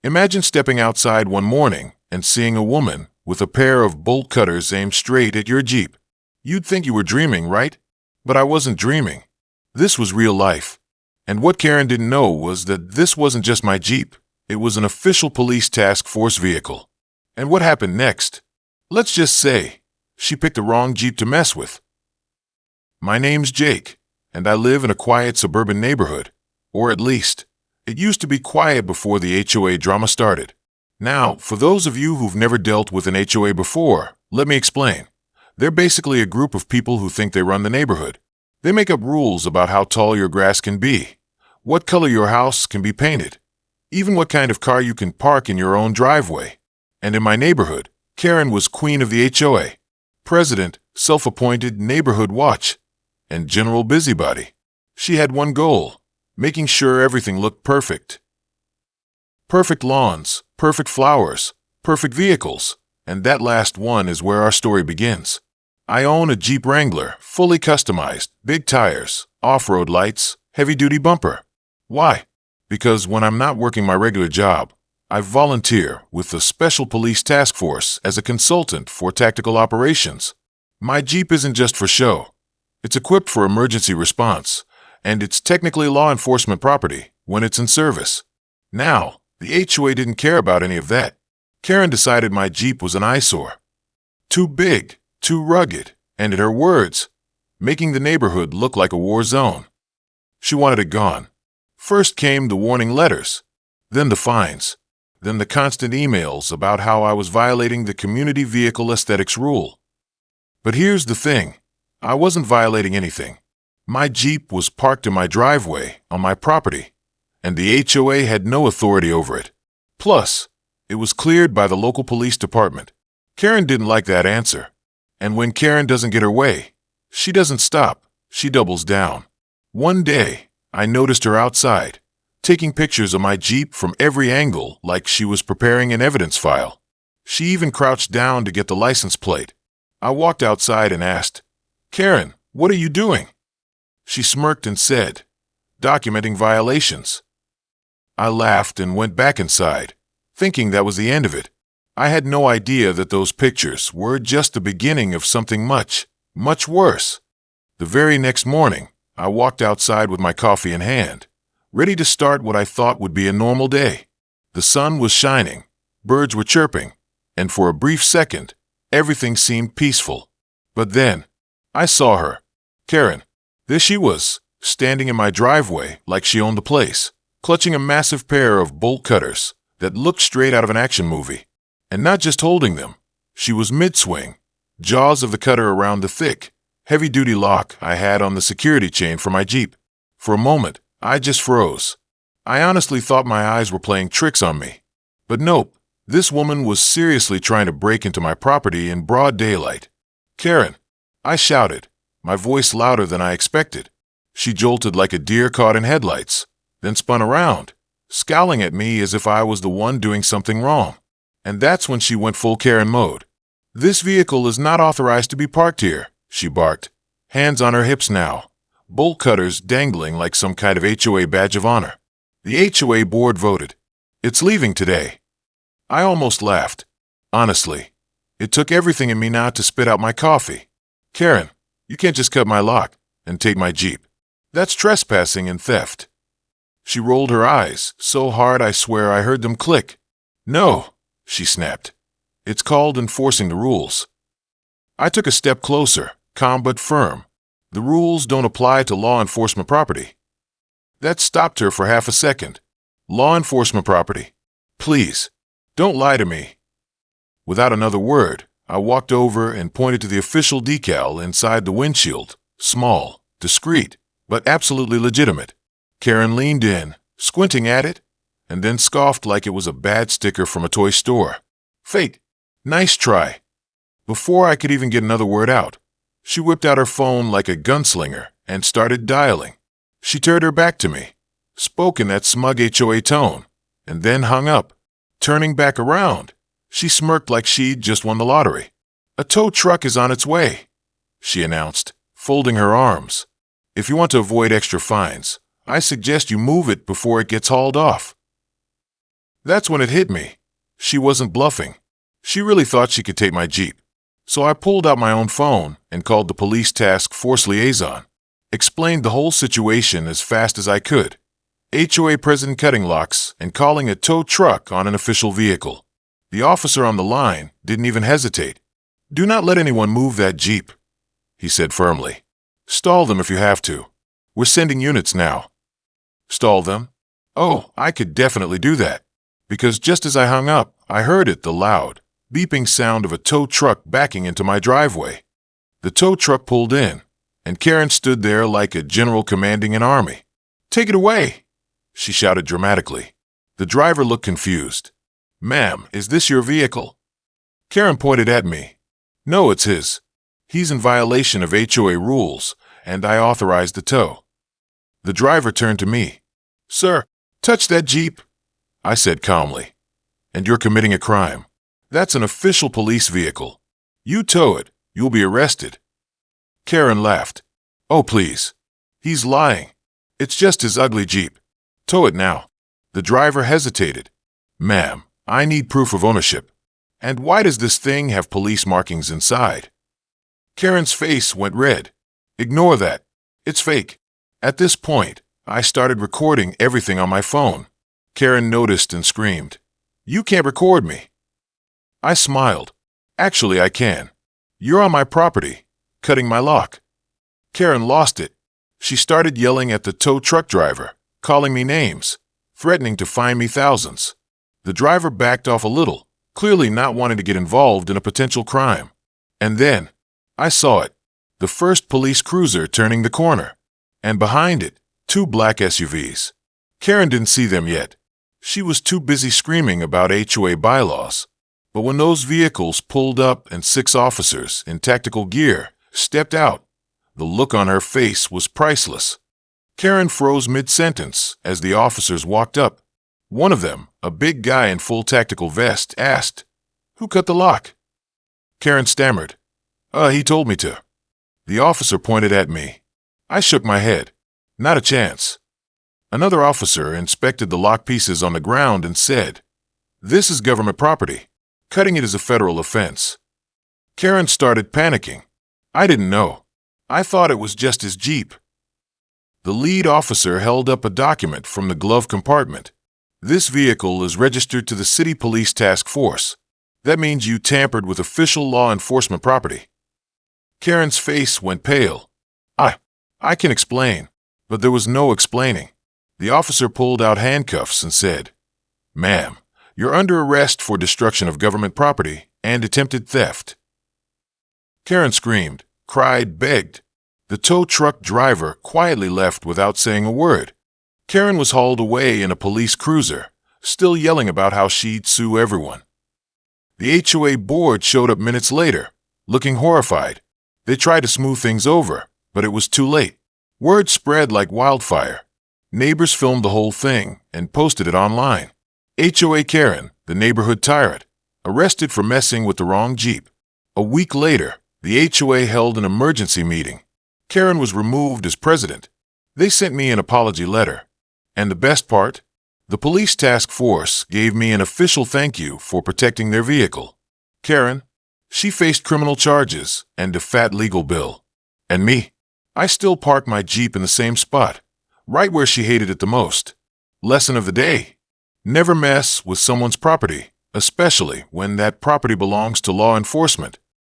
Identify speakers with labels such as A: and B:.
A: Imagine stepping outside one morning and seeing a woman with a pair of bolt cutters aimed straight at your Jeep. You'd think you were dreaming, right? But I wasn't dreaming. This was real life. And what Karen didn't know was that this wasn't just my Jeep. It was an official police task force vehicle. And what happened next? Let's just say she picked the wrong Jeep to mess with. My name's Jake, and I live in a quiet suburban neighborhood. Or at least, it used to be quiet before the HOA drama started. Now, for those of you who've never dealt with an HOA before, let me explain. They're basically a group of people who think they run the neighborhood. They make up rules about how tall your grass can be, what color your house can be painted, even what kind of car you can park in your own driveway. And in my neighborhood, Karen was queen of the HOA, president, self-appointed neighborhood watch, and general busybody. She had one goal: making sure everything looked perfect. Perfect lawns, perfect flowers, perfect vehicles, and that last one is where our story begins. I own a Jeep Wrangler, fully customized, big tires, off-road lights, heavy-duty bumper. Why? Because when I'm not working my regular job, I volunteer with the Special Police Task Force as a consultant for tactical operations. My Jeep isn't just for show. It's equipped for emergency response, and it's technically law enforcement property when it's in service. Now, the HOA didn't care about any of that. Karen decided my Jeep was an eyesore. Too big, too rugged, and in her words, making the neighborhood look like a war zone. She wanted it gone. First came the warning letters, then the fines, then the constant emails about how I was violating the community vehicle aesthetics rule. But here's the thing. I wasn't violating anything. My Jeep was parked in my driveway on my property, and the HOA had no authority over it. Plus, it was cleared by the local police department. Karen didn't like that answer. And when Karen doesn't get her way, she doesn't stop, she doubles down. One day, I noticed her outside, taking pictures of my Jeep from every angle like she was preparing an evidence file. She even crouched down to get the license plate. I walked outside and asked, "Karen, what are you doing?" She smirked and said, "Documenting violations." I laughed and went back inside, thinking that was the end of it. I had no idea that those pictures were just the beginning of something much, much worse. The very next morning, I walked outside with my coffee in hand, ready to start what I thought would be a normal day. The sun was shining, birds were chirping, and for a brief second, everything seemed peaceful. But then, I saw her, Karen. There she was, standing in my driveway like she owned the place, clutching a massive pair of bolt cutters that looked straight out of an action movie. And not just holding them, she was mid-swing, jaws of the cutter around the thick, heavy-duty lock I had on the security chain for my Jeep. For a moment, I just froze. I honestly thought my eyes were playing tricks on me. But nope, this woman was seriously trying to break into my property in broad daylight. "Karen!" I shouted, my voice louder than I expected. She jolted like a deer caught in headlights, then spun around, scowling at me as if I was the one doing something wrong. And that's when she went full Karen mode. "This vehicle is not authorized to be parked here," she barked, hands on her hips now, bolt cutters dangling like some kind of HOA badge of honor. The HOA board voted. It's leaving today. I almost laughed. Honestly, it took everything in me not to spit out my coffee. "Karen, you can't just cut my lock and take my Jeep. That's trespassing and theft." She rolled her eyes so hard I swear I heard them click. "No," she snapped. "It's called enforcing the rules." I took a step closer, calm but firm. "The rules don't apply to law enforcement property." That stopped her for half a second. "Law enforcement property. Please, don't lie to me." Without another word, I walked over and pointed to the official decal inside the windshield. Small, discreet, but absolutely legitimate. Karen leaned in, squinting at it, and then scoffed like it was a bad sticker from a toy store. "Fake. Nice try." Before I could even get another word out, she whipped out her phone like a gunslinger and started dialing. She turned her back to me, spoke in that smug HOA tone, and then hung up. Turning back around, she smirked like she'd just won the lottery. "A tow truck is on its way," she announced, folding her arms. "If you want to avoid extra fines, I suggest you move it before it gets hauled off." That's when it hit me. She wasn't bluffing. She really thought she could take my Jeep. So I pulled out my own phone and called the police task force liaison. Explained the whole situation as fast as I could. HOA president cutting locks and calling a tow truck on an official vehicle. The officer on the line didn't even hesitate. "Do not let anyone move that Jeep," he said firmly. "Stall them if you have to. We're sending units now." Stall them? Oh, I could definitely do that. Because just as I hung up, I heard the loud, beeping sound of a tow truck backing into my driveway. The tow truck pulled in, and Karen stood there like a general commanding an army. "Take it away!" she shouted dramatically. The driver looked confused. "Ma'am, is this your vehicle?" Karen pointed at me. "No, it's his. He's in violation of HOA rules, and I authorized the tow." The driver turned to me. "Sir, touch that Jeep," I said calmly. "And you're committing a crime. That's an official police vehicle. You tow it, you'll be arrested." Karen laughed. "Oh, please. He's lying. It's just his ugly Jeep. Tow it now." The driver hesitated. "Ma'am, I need proof of ownership. And why does this thing have police markings inside?" Karen's face went red. "Ignore that. It's fake." At this point, I started recording everything on my phone. Karen noticed and screamed, "You can't record me." I smiled. "Actually, I can. You're on my property, cutting my lock." Karen lost it. She started yelling at the tow truck driver, calling me names, threatening to fine me thousands. The driver backed off a little, clearly not wanting to get involved in a potential crime. And then, I saw it. The first police cruiser turning the corner. And behind it, 2 black SUVs. Karen didn't see them yet. She was too busy screaming about HOA bylaws. But when those vehicles pulled up and 6 officers in tactical gear stepped out, the look on her face was priceless. Karen froze mid-sentence as the officers walked up. One of them, a big guy in full tactical vest, asked, "Who cut the lock?" Karen stammered, He told me to." The officer pointed at me. I shook my head. Not a chance. Another officer inspected the lock pieces on the ground and said, "This is government property. Cutting it is a federal offense." Karen started panicking. I didn't know. I thought it was just his Jeep. The lead officer held up a document from the glove compartment. "This vehicle is registered to the City Police Task Force. That means you tampered with official law enforcement property." Karen's face went pale. I can explain, but there was no explaining. The officer pulled out handcuffs and said, "Ma'am, you're under arrest for destruction of government property and attempted theft." Karen screamed, cried, begged. The tow truck driver quietly left without saying a word. Karen was hauled away in a police cruiser, still yelling about how she'd sue everyone. The HOA board showed up minutes later, looking horrified. They tried to smooth things over, but it was too late. Word spread like wildfire. Neighbors filmed the whole thing and posted it online. HOA Karen, the neighborhood tyrant, arrested for messing with the wrong Jeep. A week later, the HOA held an emergency meeting. Karen was removed as president. They sent me an apology letter. And the best part? The police task force gave me an official thank you for protecting their vehicle. Karen, she faced criminal charges and a fat legal bill. And me? I still park my Jeep in the same spot, right where she hated it the most. Lesson of the day: never mess with someone's property, especially when that property belongs to law enforcement.